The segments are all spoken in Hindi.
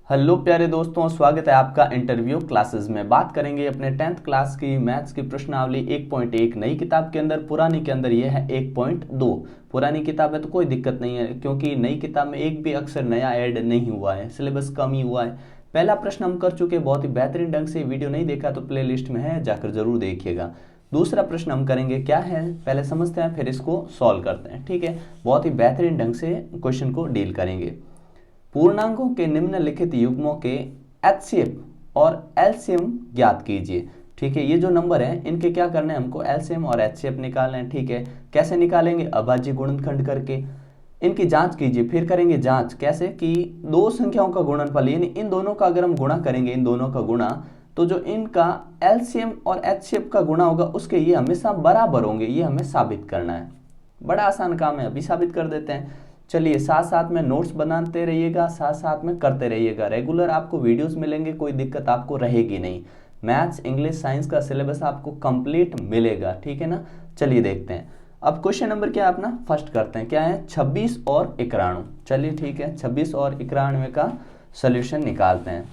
हेलो प्यारे दोस्तों, स्वागत है आपका इंटरव्यू क्लासेस में। बात करेंगे अपने 10th क्लास की मैथ्स की प्रश्नावली 1.1 नई किताब के अंदर। पुरानी के अंदर यह है 1.2। पुरानी किताब है तो कोई दिक्कत नहीं है, क्योंकि नई किताब में एक भी अक्षर नया ऐड नहीं हुआ है, सिलेबस कम ही हुआ है। पहला प्रश्न हम कर चुके बहुत ही बेहतरीन ढंग से। वीडियो नहीं देखा तो प्ले लिस्ट में है, जाकर जरूर देखिएगा। दूसरा प्रश्न हम करेंगे क्या है, पहले समझते हैं फिर इसको सॉल्व करते हैं। ठीक है, बहुत ही बेहतरीन ढंग से क्वेश्चन को डील करेंगे। पूर्णांकों के निम्नलिखित युग्मों के एचसीएफ और एलसीएम ज्ञात कीजिए। ठीक है, ये जो नंबर है इनके क्या करने हैं, हमको एलसीएम और एचसीएफ निकालना है। ठीक है, कैसे निकालेंगे, अभाज्य गुणनखंड करके इनकी जांच कीजिए। फिर करेंगे जांच कैसे कि दो संख्याओं का गुणनफल, यानी इन दोनों का अगर हम गुणा करेंगे, इन दोनों का गुणा, तो जो इनका एलसीएम और एचसीएफ का गुणा होगा उसके ये हमेशा बराबर होंगे। ये हमें साबित करना है। बड़ा आसान काम है, अभी साबित कर देते हैं। चलिए, साथ साथ में नोट्स बनाते रहिएगा, साथ साथ में करते रहिएगा। रेगुलर आपको वीडियोस मिलेंगे, कोई दिक्कत आपको रहेगी नहीं। मैथ्स, इंग्लिश, साइंस का सिलेबस आपको कंप्लीट मिलेगा। ठीक है ना। चलिए देखते हैं अब क्वेश्चन नंबर क्या है अपना, फर्स्ट करते हैं। क्या है, 26 और 91। चलिए ठीक है, 26 और 91 का सोल्यूशन निकालते हैं।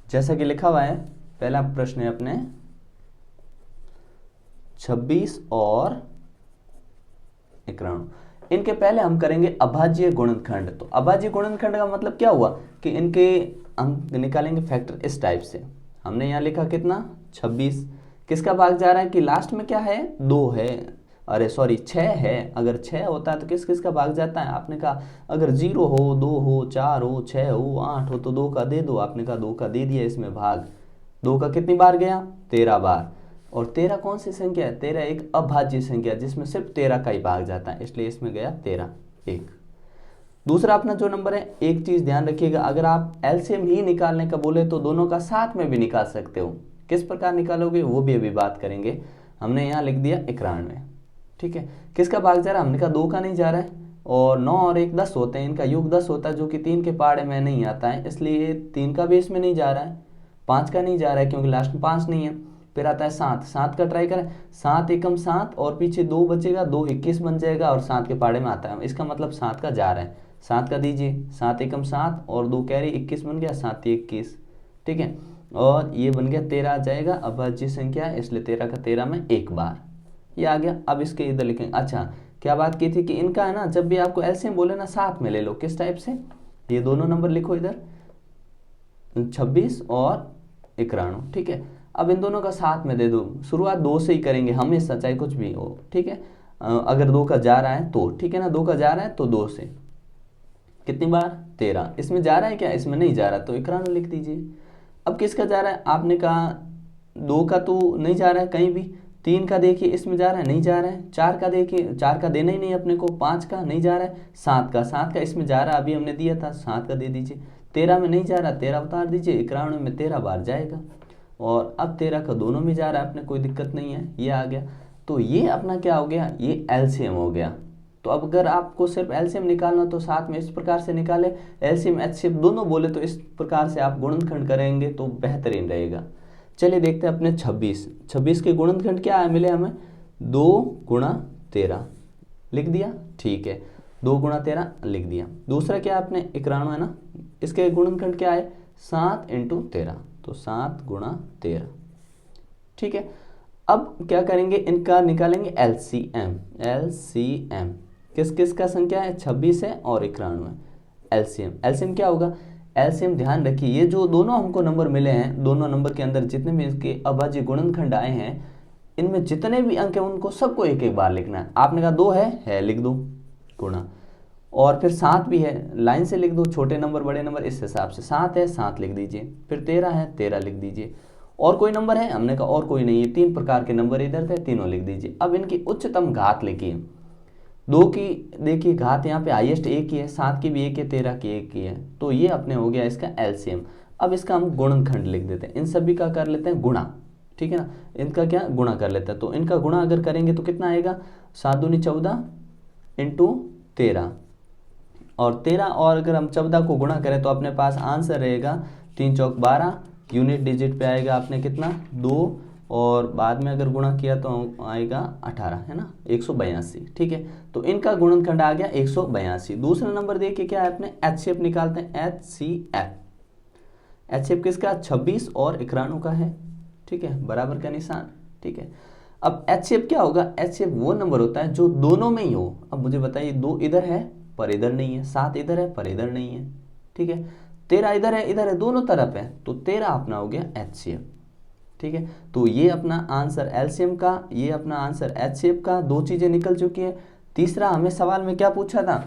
जैसा कि लिखा हुआ है, पहला प्रश्न है अपने 26 और 91। इनके पहले हम करेंगे अभाज्य गुणनखंड। तो अभाज्य गुणनखंड का मतलब क्या हुआ कि इनके हम निकालेंगे फैक्टर इस टाइप से। हमने यहाँ लिखा कितना, 26। किसका भाग जा रहा है कि लास्ट में क्या है, 2 है, अरे सॉरी 6 है। अगर 6 होता है तो किस किस का भाग जाता है, आपने कहा अगर 0 हो, 2 हो, 4 हो, 6 हो, 8 हो तो 2 का दे दो। आपने कहा 2 का दे दिया इसमें भाग। 2 का कितनी बार गया, 13 बार। और 13 कौन सी संख्या है, 13 एक अभाज्य संख्या जिसमें सिर्फ 13 का ही भाग जाता है, इसलिए इसमें गया 13 एक। दूसरा अपना जो नंबर है, एक चीज ध्यान रखिएगा, अगर आप एलसीएम ही निकालने का बोले तो दोनों का साथ में भी निकाल सकते हो। किस प्रकार निकालोगे वो भी अभी बात करेंगे। हमने यहाँ लिख दिया 91। ठीक है, किसका भाग जा रहा है, हमने कहा 2 का नहीं जा रहा है। और 9 और 1 10 होते हैं, इनका योग 10 होता है, जो कि 3 के पहाड़े में नहीं आता है, इसलिए 3 का भी इसमें नहीं जा रहा है। 5 का नहीं जा रहा है क्योंकि लास्ट में 5 नहीं है। फिर आता है 7। 7 का ट्राई करें, 7 एकम 7 और पीछे 2 बचेगा, 2 21 बन जाएगा और 7 के पहाड़े में आता है, इसका मतलब 7 का जा रहा है। 7 का दीजिए, 7 एकम 7 और 2 कैरी 21 बन गया, 7 21। ठीक है, और ये बन गया 13 आ जाएगा, अभाज्य संख्या है इसलिए 13 का 13 में एक बार ये आ गया। अब इसके इधर लिखेंगे। अच्छा, क्या बात की थी कि इनका है ना, जब भी आपको एलसीएम बोले ना साथ में ले लो। किस टाइप से, ये दोनों नंबर लिखो इधर, 26 और 91। ठीक है, अब इन दोनों का साथ में दे दो। शुरुआत 2 से ही करेंगे हमेशा, चाहे कुछ भी हो। ठीक है, अगर 2 का जा रहा है तो ठीक है ना, 2 का जा रहा है तो 2 से कितनी बार, 13। इसमें जा रहा है क्या, इसमें नहीं जा रहा तो 91 लिख दीजिए। अब किसका जा रहा है, आपने कहा 2 का तो नहीं जा रहा है कहीं भी। 3 का देखिए इसमें जा रहा है, नहीं जा रहा है। 4 का देखिए, 4 का देना ही नहीं अपने को। 5 का नहीं जा रहा है। 7 का इसमें जा रहा है, अभी हमने दिया था, 7 का दे दीजिए। 13 में नहीं जा रहा, 13 उतार दीजिए। 91 में 13 बार जाएगा और अब 13 का दोनों में जा रहा है अपने, कोई दिक्कत नहीं है, ये आ गया। तो ये अपना क्या हो गया, ये एलसीएम हो गया। तो अब अगर आपको सिर्फ एलसीएम निकालना तो साथ में इस प्रकार से निकाले, एलसीएम एचसीएफ दोनों बोले तो इस प्रकार से आप गुणनखंड करेंगे तो बेहतरीन रहेगा। चलिए देखते हैं अपने 26 के गुणनखंड क्या है मिले हमें, 2 गुणा 13 लिख दिया। ठीक है, 2 गुणा 13 लिख दिया। दूसरा क्या है अपने 91 है ना, इसके गुणनखंड क्या है, 7 इंटू 13, तो 7 गुणा 13। ठीक है, अब क्या करेंगे, इनका निकालेंगे एलसीएम। एलसीएम किस किस का संख्या है, 26 है और 91। एलसीएम क्या होगा, एलसीएम ध्यान रखिए, ये जो दोनों हमको नंबर मिले हैं, दोनों नंबर के अंदर जितने भी इसके अभाज्य गुणनखंड आए हैं, इनमें जितने भी अंक हैं उनको सबको एक एक बार लिखना है। आपने कहा 2 है लिख दो गुणा, और फिर 7 भी है, लाइन से लिख दो, छोटे नंबर बड़े नंबर इस हिसाब से। 7 है 7 लिख दीजिए, फिर 13 है 13 लिख दीजिए। और कोई नंबर है, हमने कहा और कोई नहीं है, 3 प्रकार के नंबर इधर थे, तीनों लिख दीजिए। अब इनकी उच्चतम घात लिखिए। 2 की देखिए घात यहाँ पे हाईएस्ट 1 ही है, 7 की भी 1 है, 13 की 1 ही है, तो ये अपने हो गया इसका एलसीएम। अब इसका हम गुणनखंड लिख देते हैं, इन सभी का कर लेते हैं गुणा। ठीक है ना, इनका क्या गुणा कर लेते हैं, तो इनका गुणा अगर करेंगे तो कितना आएगा, 7 दूनी 14 इंटू 13, और 13 और अगर हम 14 को गुणा करें तो अपने पास आंसर रहेगा 3 चौक 12, यूनिट डिजिट पे आएगा अपने कितना, 2 और बाद में अगर गुणा किया तो आएगा 18, है ना, 182, ठीक है। तो इनका गुणनखंड आ गया 182। दूसरा नंबर देखिए क्या है, अपने HCF निकालते हैं। HCF किसका, 26 और 91 का है, ठीक है, बराबर का निशान, ठीक है। अब HCF क्या होगा, HCF वो नंबर होता है जो दोनों में ही हो। अब मुझे बताइए, 2 इधर है पर इधर नहीं है, 7 इधर है पर इधर नहीं है, ठीक है, 13 इधर है, दोनों तरफ है, तो 13 अपना हो गया HCF, ठीक है। तो ये अपना आंसर LCM का, ये अपना आंसर HCF का, 2 चीजें निकल चुकी है। तीसरा हमें सवाल में क्या पूछा था,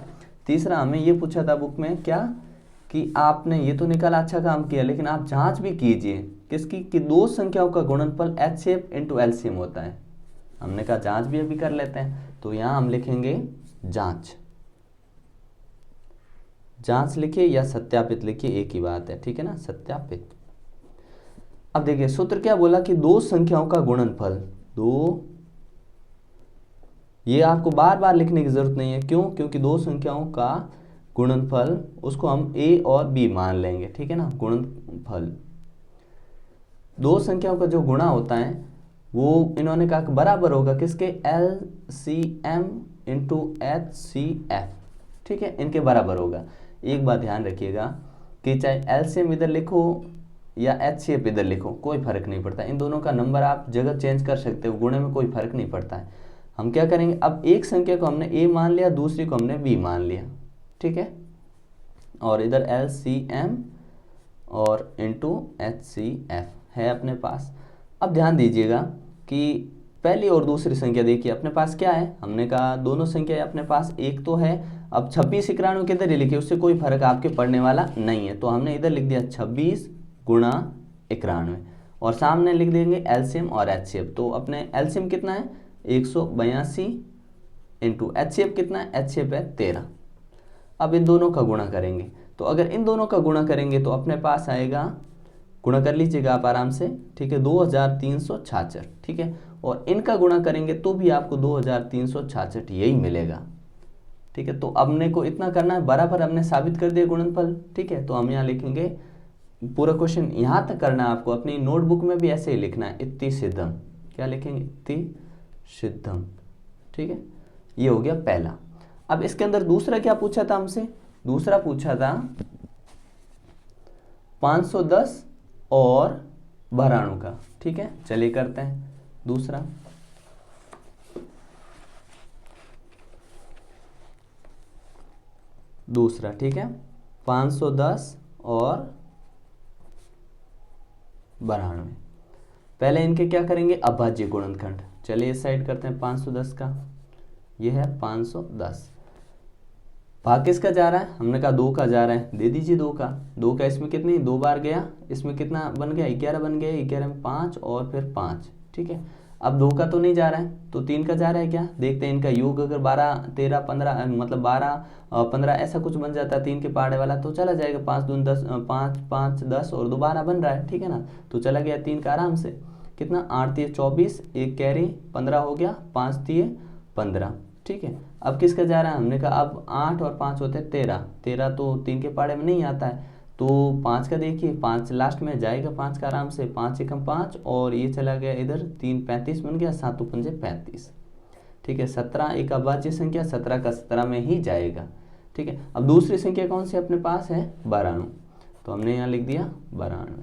तीसरा हमें ये पूछा था बुक में क्या, कि आपने ये तो निकाला, अच्छा काम किया, लेकिन आप जांच भी कीजिए किसकी, कि दो संख्याओं का गुणनफल HCF इंटू LCM होता है। हमने कहा जांच भी अभी कर लेते हैं, तो यहां हम लिखेंगे जांच, जांच लिखिए या सत्यापित लिखिए, एक ही बात है, ठीक है ना, सत्यापित। अब देखिए सूत्र क्या बोला, कि दो संख्याओं का गुणनफल, दो, ये आपको बार बार लिखने की जरूरत नहीं है, क्यों, क्योंकि दो संख्याओं का गुणनफल उसको हम A और B मान लेंगे, ठीक है ना। गुणनफल, दो संख्याओं का जो गुणा होता है वो इन्होंने कहा बराबर होगा किसके, LCM इंटू HCF, ठीक है, इनके बराबर होगा। एक बात ध्यान रखिएगा कि चाहे LCM इधर लिखो या HCF इधर लिखो, कोई फर्क नहीं पड़ता, इन दोनों का नंबर आप जगह चेंज कर सकते हो, गुणे में कोई फर्क नहीं पड़ता है। हम क्या करेंगे, अब एक संख्या को हमने A मान लिया, दूसरी को हमने B मान लिया, ठीक है, और इधर LCM और इंटू HCF है अपने पास। अब ध्यान दीजिएगा कि पहली और दूसरी संख्या देखिए अपने पास क्या है, हमने कहा दोनों संख्या अपने पास एक तो है। अब 26 91 किधर ही लिखिए, उससे कोई फर्क आपके पड़ने वाला नहीं है, तो हमने इधर लिख दिया 26 गुणा 91, और सामने लिख देंगे LCM और HCF। तो अपने LCM कितना है 182 इंटू HCF कितना है, HCF है 13। अब इन दोनों का गुणा करेंगे, तो अगर इन दोनों का गुणा करेंगे तो अपने पास आएगा, गुणा कर लीजिएगा आप आराम से, ठीक है, 2366, ठीक है, और इनका गुणा करेंगे तो भी आपको 2366 यही मिलेगा, ठीक है। तो हमने को इतना करना है, बराबर हमने साबित कर दिया गुणनफल, ठीक है। तो हम यहाँ लिखेंगे, पूरा क्वेश्चन यहाँ तक करना है आपको, अपनी नोटबुक में भी ऐसे ही लिखना है, इति सिद्धम, क्या लिखेंगे, इति सिद्धम, ठीक है, ये हो गया पहला। अब इसके अंदर दूसरा क्या पूछा था हमसे, दूसरा पूछा था 510 और 92 का, ठीक है, चलिए करते हैं दूसरा। दूसरा, ठीक है, 510 और 92। पहले इनके क्या करेंगे, अभाज्य गुणनखंड। चलिए इस साइड करते हैं 510 का, ये है 510, भाग किसका जा रहा है, हमने कहा 2 का जा रहा है, दे दीजिए 2 का। 2 का इसमें कितनी, 2 बार गया, इसमें कितना बन गया, 11 बन गया, 11 में 5 और फिर 5, ठीक है। अब 2 का तो नहीं जा रहा है, तो 3 का जा रहा है क्या, देखते हैं इनका योग, अगर 12 13 15 मतलब 12 15 ऐसा कुछ बन जाता है 3 के पहाड़े वाला, तो चला जाएगा, 5 दून 10, 5 5 10 और दोबारा बन रहा है, ठीक है ना, तो चला गया 3 का आराम से। कितना, 8 3 24, एक कैरी 15 हो गया, 5 3 15, ठीक है। अब किसका जा रहा है, हमने कहा अब 8 और 5 होते हैं 13, 13 तो 3 के पहाड़े में नहीं आता है, तो 5 का देखिए, 5 लास्ट में जाएगा, 5 का आराम से, 5 एकम 5 और ये चला गया इधर, 3 35 बन गया, 7 पंजे 35, ठीक है। 17 एक अभाज्य संख्या, 17 का 17 में ही जाएगा, ठीक है। अब दूसरी संख्या कौन सी अपने पास है, 92, तो हमने यहाँ लिख दिया 92,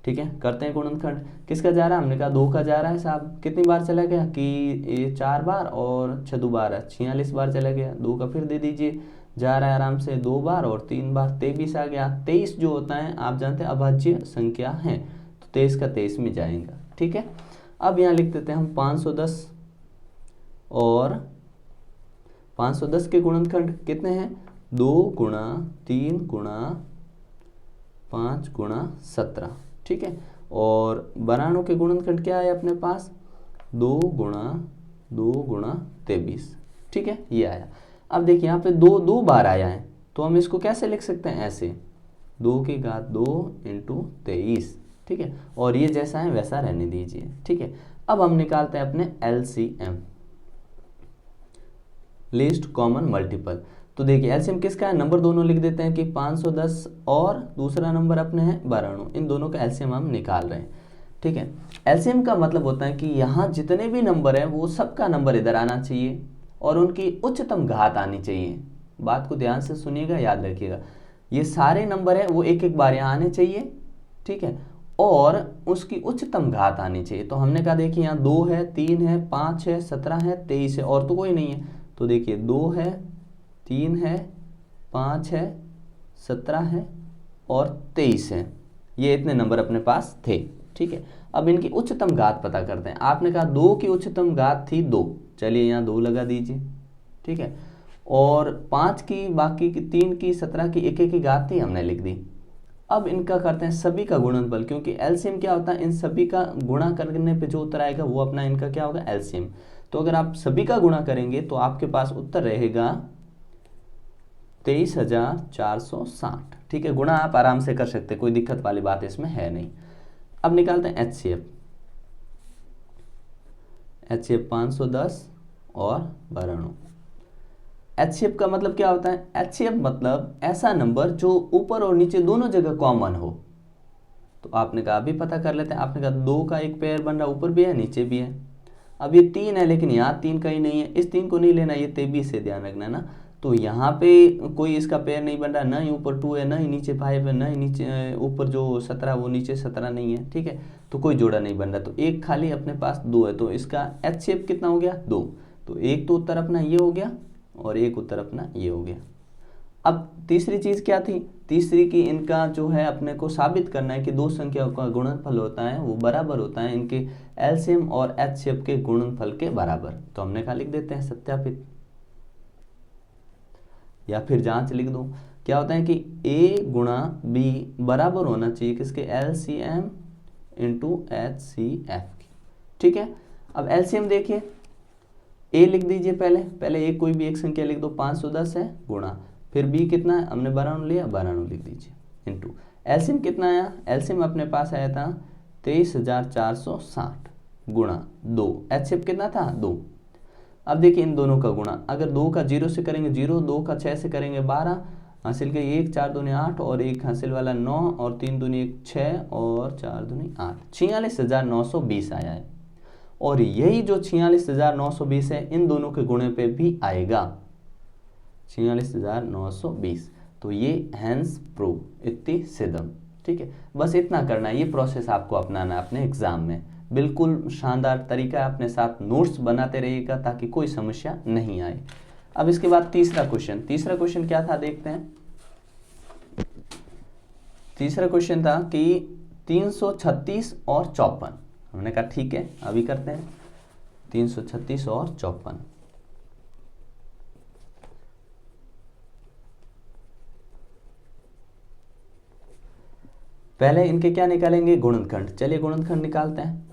ठीक है। करते हैं गुणनखंड, किसका जा रहा है, हमने कहा 2 का जा रहा है साहब, कितनी बार चला गया कि ये 4 बार और 6 दोबारा 46 बार चला गया, 2 का फिर दे दीजिए, जा रहा है आराम से 2 बार और 3 बार, 23 आ गया। 23 जो होता है आप जानते हैं अभाज्य संख्या है, तो 23 का 23 में जाएगा, ठीक है। अब यहाँ लिख देते हैं हम 510 और 510 के गुणनखंड कितने हैं, 2 गुणा 3 गुणा 5 गुणा 17, ठीक है। और 92 के गुणनखंड क्या है अपने पास, 2 गुणा 23, ठीक है, ये आया। अब देखिए यहाँ पे 2 बार आया है, तो हम इसको कैसे लिख सकते हैं, ऐसे 2 की घात 2 इंटू 23, ठीक है, और ये जैसा है वैसा रहने दीजिए, ठीक है। अब हम निकालते हैं अपने LCM, लीस्ट कॉमन मल्टीपल। तो देखिए एलसीएम किसका है, नंबर दोनों लिख देते हैं कि 510 और दूसरा नंबर अपने हैं 92, इन दोनों का एलसीएम हम निकाल रहे हैं। ठीक है। एलसीएम का मतलब होता है कि यहाँ जितने भी नंबर हैं वो सबका नंबर इधर आना चाहिए और उनकी उच्चतम घात आनी चाहिए। बात को ध्यान से सुनिएगा, याद रखिएगा, ये सारे नंबर हैं वो एक एक बार यहाँ आने चाहिए, ठीक है, और उसकी उच्चतम घात आनी चाहिए। तो हमने कहा देखिए यहाँ 2 है, 3 है, 5 है, 17 है, 23 है, और तो कोई नहीं है। तो देखिए 2 है, 3 है, 5 है, 17 है और 23 है, ये इतने नंबर अपने पास थे, ठीक है। अब इनकी उच्चतम घात पता करते हैं। आपने कहा 2 की उच्चतम घात थी 2, चलिए यहाँ 2 लगा दीजिए, ठीक है, और 5 की, बाकी की 3 की, 17 की, एक एक की घात थी, हमने लिख दी। अब इनका करते हैं सभी का गुणनफल, क्योंकि एलसीएम क्या होता है, इन सभी का गुणा करने पे जो उत्तर आएगा वो अपना इनका क्या होगा, एलसीएम। तो अगर आप सभी का गुणा करेंगे तो आपके पास उत्तर रहेगा 23,460, ठीक है। गुणा आप आराम से कर सकते, कोई दिक्कत वाली बात इसमें है नहीं। अब निकालते हैं एचसीएफ। एचसीएफ 510 और 92। एचसीएफ का मतलब क्या होता है, एचसीएफ मतलब ऐसा नंबर जो ऊपर और नीचे दोनों जगह कॉमन हो। तो आपने कहा अभी पता कर लेते हैं। आपने कहा 2 का एक पेयर बन रहा, ऊपर भी है नीचे भी है। अब ये 3 है लेकिन यहाँ 3 का ही नहीं है, इस 3 को नहीं लेना, ये 23 से ध्यान रखना है ना। तो यहाँ पे कोई इसका पेयर नहीं बन रहा, ना ही ऊपर 2 है, ना ही नीचे 5 है, ना ही नीचे ऊपर जो 17 वो नीचे 17 नहीं है, ठीक है। तो कोई जोड़ा नहीं बन रहा, तो एक खाली अपने पास 2 है। तो इसका एचसीएफ कितना हो गया, 2। तो एक तो उत्तर अपना ये हो गया और एक उत्तर अपना ये हो गया। अब तीसरी चीज क्या थी, तीसरी की इनका जो है अपने को साबित करना है कि दो संख्याओं का गुणनफल होता है वो बराबर होता है इनके एलसीएम और एचसीएफ के गुणनफल के बराबर। तो हमने कहा लिख देते हैं सत्यापित, या फिर जांच लिख दो। क्या होता है कि a गुणा b बराबर होना चाहिए किसके, एलसीएम इंटू एचसीएफ की, ठीक है। अब एलसीएम देखिए, a लिख दीजिए, पहले एक कोई भी एक संख्या लिख दो, 510 है गुणा, फिर b कितना है, हमने 92 लिया, 92 लिख दीजिए, इंटू एलसीएम कितना आया, एलसीएम अपने पास आया था 23,460 गुणा 2, एचसीएफ कितना था 2। अब देखिए इन दोनों का गुणा, अगर 2 का 0 से करेंगे 0, 2 का 6 से करेंगे 12, हासिल के 1 4 दूनी 8 और एक हासिल वाला 9 और 3 दूनी 1 6 और 4 दूनी 8, 46,920 आया है। और यही जो 46,920 है इन दोनों के गुणे पे भी आएगा 46,920। तो ये हैंस प्रूव इति सिद्धम, ठीक है। बस इतना करना है, ये प्रोसेस आपको अपनाना है अपने एग्जाम में। बिल्कुल शानदार तरीका है, अपने साथ नोट्स बनाते रहिएगा ताकि कोई समस्या नहीं आए। अब इसके बाद तीसरा क्वेश्चन क्या था देखते हैं। तीसरा क्वेश्चन था कि 336 और 54। हमने कहा ठीक है अभी करते हैं 336 और 54। पहले इनके क्या निकालेंगे, गुणनखंड। चलिए गुणनखंड निकालते हैं।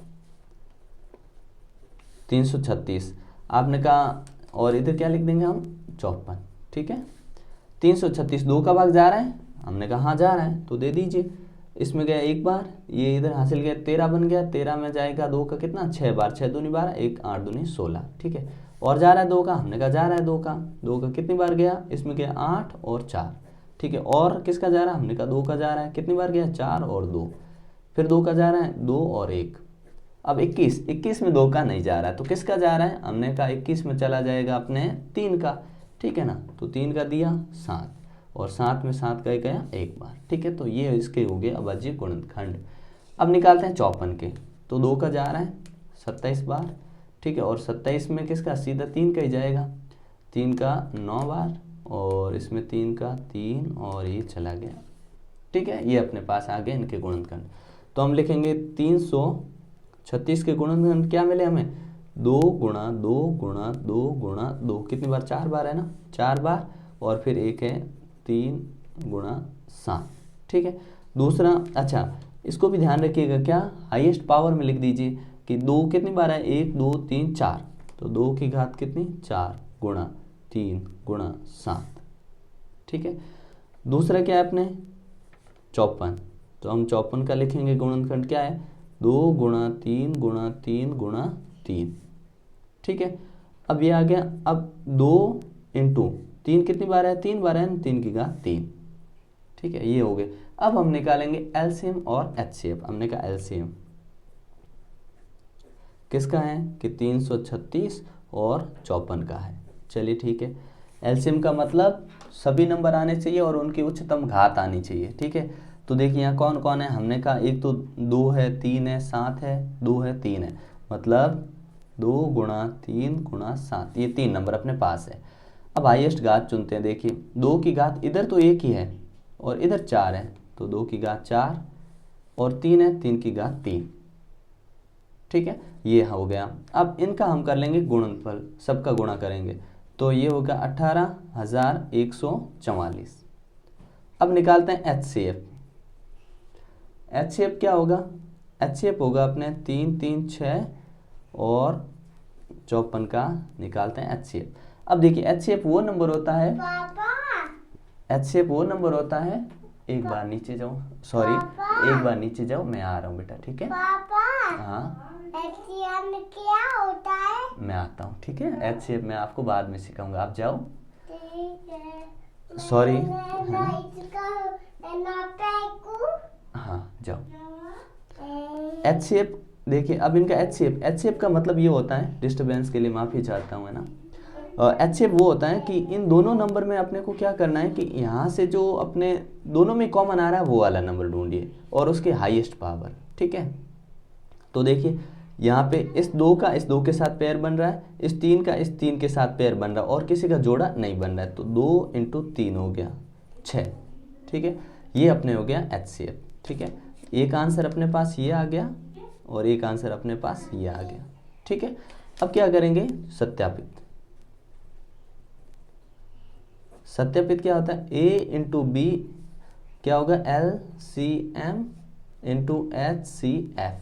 336 आपने कहा, और इधर क्या लिख देंगे हम, 54, ठीक है। 336 2 का भाग जा रहा है, हमने कहा हाँ जा रहा है, तो दे दीजिए। इसमें गया एक बार, ये इधर हासिल गया 13 बन गया, 13 में जाएगा 2 का कितना, 6 बार, 6 दूनी 12, 1 8 दूनी 16, ठीक है। और जा रहा है 2 का, हमने कहा जा रहा है 2 का कितनी बार गया, इसमें गया 8 और 4, ठीक है। और किसका जा रहा है, हमने कहा 2 का जा रहा है, कितनी बार गया, 4 और 2, फिर 2 का जा रहा है 2 और 1। अब 21 में 2 का नहीं जा रहा है, तो किसका जा रहा है, हमने कहा 21 में चला जाएगा अपने 3 का, ठीक है ना। तो 3 का दिया 7 और 7 में 7 का गया एक बार, ठीक है। तो ये इसके हो गए अभाज्य गुणनखंड। अब निकालते हैं 54 के। तो 2 का जा रहा है 27 बार, ठीक है, और 27 में किसका, सीधा 3 का ही जाएगा, 3 का 9 बार और इसमें 3 का 3 और ये चला गया, ठीक है। ये अपने पास आ गए इनके गुणनखंड। तो हम लिखेंगे 336 के गुणनखंड क्या मिले हमें, 2 गुणा 2 गुणा 2 गुणा 2, कितनी बार, 4 बार है ना, 4 बार, और फिर एक है 3 गुणा 7, ठीक है। दूसरा, अच्छा इसको भी ध्यान रखिएगा, क्या हाईएस्ट पावर में लिख दीजिए कि 2 कितनी बार है, 1 2 3 4, तो 2 की घात कितनी, 4 गुणा 3 गुणा 7, ठीक है। दूसरा क्या है अपने 54, तो हम 54 का लिखेंगे गुणनखंड क्या है, 2 गुणा 3 गुणा 3 गुणा 3, ठीक है। अब ये आ गया, अब 2 इंटू 3 कितनी बार है, 3 बार है, 3 की घात 3, ठीक है, ये हो गए। अब हम निकालेंगे एलसीएम और एचसीएफ। हमने कहा एलसीएम किसका है कि 336 और 54 का है। चलिए ठीक है, एलसीएम का मतलब सभी नंबर आने चाहिए और उनकी उच्चतम घात आनी चाहिए। ठीक है, तो देखिए यहाँ कौन कौन है, हमने कहा एक तो 2 है, 3 है, 7 है, 2 है, 3 है, मतलब 2 गुणा 3 गुणा 7, ये 3 नंबर अपने पास है। अब हाईएस्ट घात चुनते हैं। देखिए 2 की घात इधर तो 1 ही है और इधर 4 है, तो 2 की घात 4 और 3 है, 3 की घात 3। ठीक है, ये हो गया। अब इनका हम कर लेंगे गुणनफल, सबका गुणा करेंगे, तो ये होगा 18,144। अब निकालते हैं एचसीएफ। एचसीएफ क्या होगा, एचसीएफ होगा अपने 3 3 6 और 54 का निकालते हैं एचसीएफ। अब देखिए एचसीएफ वो नंबर होता है, एचसीएफ वो नंबर होता है, एक बार नीचे जाओ, सॉरी एक बार नीचे जाओ, मैं आ रहा हूँ बेटा। ठीक है हाँ एचसीएफ में क्या होता है, मैं आता हूँ। ठीक है, एचसीएफ मैं आपको बाद में सिखाऊंगा, आप जाओ। ठीक है, सॉरी हाँ जाओ। एचसीएफ देखिए, अब इनका एचसीएफ का मतलब ये होता है, डिस्टरबेंस के लिए माफ़ी चाहता हूँ, है ना। एचसीएफ वो होता है कि इन दोनों नंबर में अपने को क्या करना है कि यहाँ से जो अपने दोनों में कॉमन आ रहा है वो वाला नंबर ढूंढिए और उसके हाईएस्ट पावर। ठीक है, तो देखिए यहाँ पे इस 2 का इस 2 के साथ पेयर बन रहा है, इस 3 का इस 3 के साथ पेयर बन रहा है और किसी का जोड़ा नहीं बन रहा है, तो 2 × 3 हो गया 6। ठीक है, ये अपने हो गया एचसीएफ। ठीक है, एक आंसर अपने पास ये आ गया और एक आंसर अपने पास ये आ गया। ठीक है, अब क्या करेंगे, सत्यापित। सत्यापित क्या होता है, A × B क्या होगा, LCM × HCF।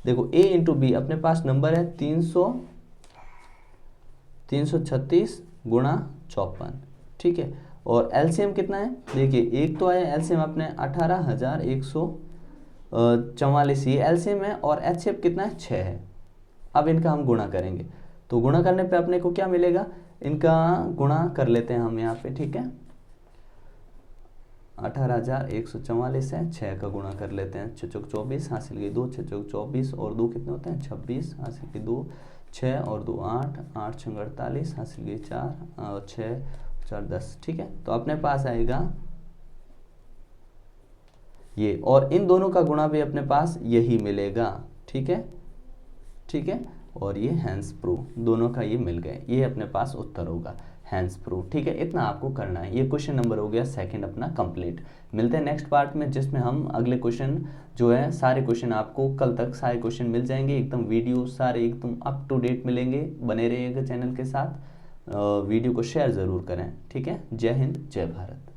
देखो A × B अपने पास नंबर है 336 गुणा 54। ठीक है, और एलसीएम कितना है, देखिए एक तो आया एलसीएम अपने 18,144, ये एलसीएम है, और एचसीएफ कितना है, 6 है। अब इनका हम गुणा करेंगे, तो गुणा करने पे अपने को क्या मिलेगा, इनका गुणा कर लेते हैं हम यहाँ पे। ठीक है, 18,144 है, 6 का गुणा कर लेते हैं, 6 चौक 24 हासिल की 2, 6 चौक 24 और 2 कितने होते हैं, 26 हासिल की 2, 6 और 2 8, 8 6 48 हासिल की 4 और 6 4 10। ठीक है, तो अपने पास आएगा ये, और इन दोनों का गुणा भी अपने पास यही मिलेगा। ठीक है, ठीक है, और ये हैंस प्रूफ, दोनों का ये मिल गए, ये अपने पास उत्तर होगा हैंस प्रूफ। ठीक है, इतना आपको करना है। ये क्वेश्चन नंबर हो गया सेकंड अपना कंप्लीट। मिलते हैं नेक्स्ट पार्ट में, जिसमें हम अगले क्वेश्चन जो है, सारे क्वेश्चन आपको कल तक सारे क्वेश्चन मिल जाएंगे, एकदम वीडियो सारे एकदम अप टू डेट मिलेंगे। बने रहिएगा चैनल के साथ, वीडियो को शेयर ज़रूर करें। ठीक है, जय हिंद जय भारत।